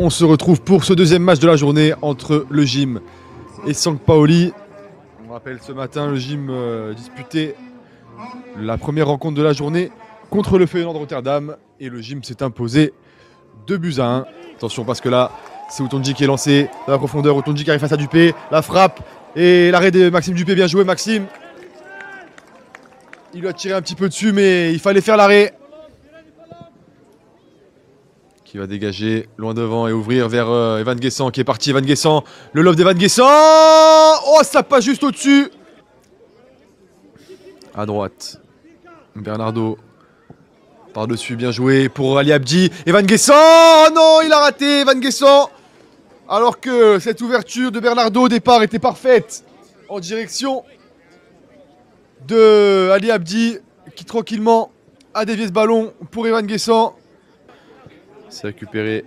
On se retrouve pour ce deuxième match de la journée entre le gym et St. Pauli. On rappelle ce matin le gym disputé la première rencontre de la journée contre le Feyenoord de Rotterdam et le gym s'est imposé 2-1. Attention parce que là c'est Otonji qui est lancé dans la profondeur, Otonji qui arrive face à Dupé, la frappe et l'arrêt de Maxime Dupé, bien joué Maxime. Il lui a tiré un petit peu dessus mais il fallait faire l'arrêt. Qui va dégager loin devant et ouvrir vers Evan Guessant qui est parti. Evan Guessant, le lob d'Evan Guessant. Oh, ça passe juste au-dessus. À droite, Bernardo. Par-dessus, bien joué pour Ali Abdi. Evan Guessant. Oh non, il a raté Evan Guessant. Alors que cette ouverture de Bernardo au départ était parfaite en direction de Ali Abdi qui tranquillement a dévié ce ballon pour Evan Guessant. C'est récupéré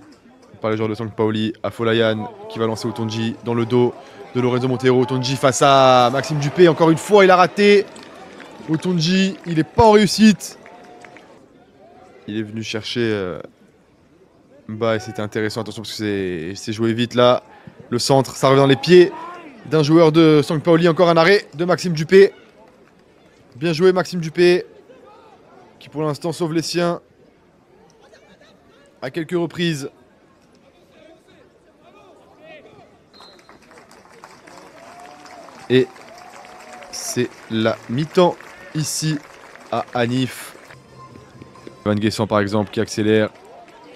par les joueurs de St. Pauli. Afolayan qui va lancer Otonji dans le dos de Lorenzo Montero. Otonji face à Maxime Dupé. Encore une fois, il a raté. Otonji, il n'est pas en réussite. Il est venu chercher bas et c'était intéressant. Attention parce que c'est joué vite là. Le centre, ça revient dans les pieds d'un joueur de St. Pauli. Encore un arrêt de Maxime Dupé. Bien joué Maxime Dupé qui pour l'instant sauve les siens à quelques reprises. Et c'est la mi-temps ici à Anif. Van Guessant par exemple qui accélère.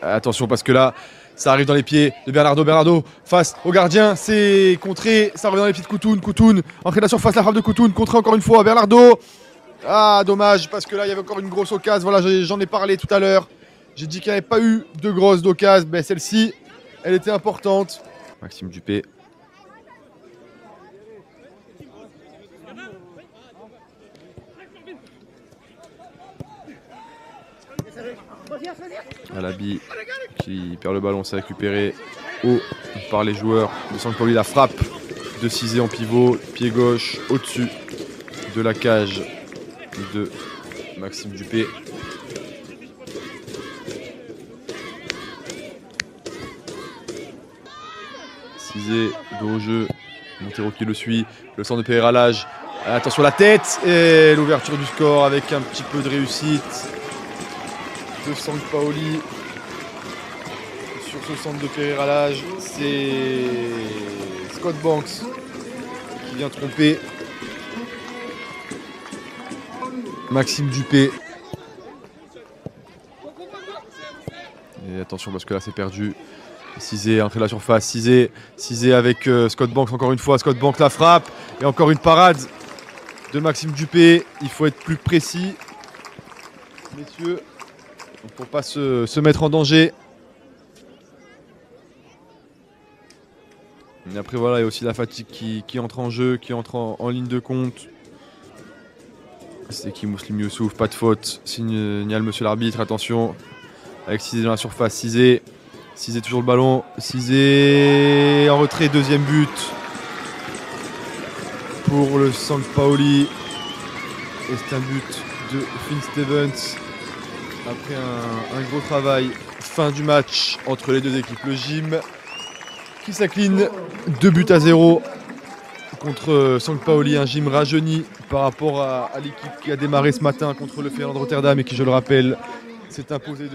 Attention parce que là, ça arrive dans les pieds de Bernardo. Bernardo face au gardien, c'est contré. Ça revient dans les pieds de Koutoun. Koutoun, entrée de la surface, la frappe de Koutoun. Contré encore une fois Bernardo. Ah, dommage parce que là, il y avait encore une grosse occasion. Voilà, j'en ai parlé tout à l'heure. J'ai dit qu'il n'y avait pas eu de grosses occasions, mais celle-ci, elle était importante. Maxime Dupé. Alabi qui perd le ballon, c'est récupéré haut par les joueurs de St. Pauli. La frappe de Cizé en pivot, pied gauche au-dessus de la cage de Maxime Dupé. Cizé, dos au jeu, Montero qui le suit, le centre de Pereira Lage, attention la tête et l'ouverture du score avec un petit peu de réussite de St. Pauli sur ce centre de Pereira Lage. C'est Scott Banks qui vient tromper Maxime Dupé. Et attention parce que là c'est perdu. Cizé entré de la surface, Cizé avec Scott Banks encore une fois, Scott Banks la frappe et encore une parade de Maxime Dupé. Il faut être plus précis, messieurs, pour ne pas se mettre en danger. Et après voilà, il y a aussi la fatigue qui entre en jeu, qui entre en ligne de compte. C'est qui Mouslim Youssouf, pas de faute, signale monsieur l'arbitre, attention avec Cizé dans la surface, Cizé toujours le ballon, Cizé en retrait, deuxième but pour le St. Pauli. Et c'est un but de Finn Stevens après un gros travail. Fin du match entre les deux équipes. Le gym qui s'incline 2-0 contre St. Pauli, un gym rajeuni par rapport à l'équipe qui a démarré ce matin contre le Feyenoord de Rotterdam et qui, je le rappelle, s'est imposé 2-1.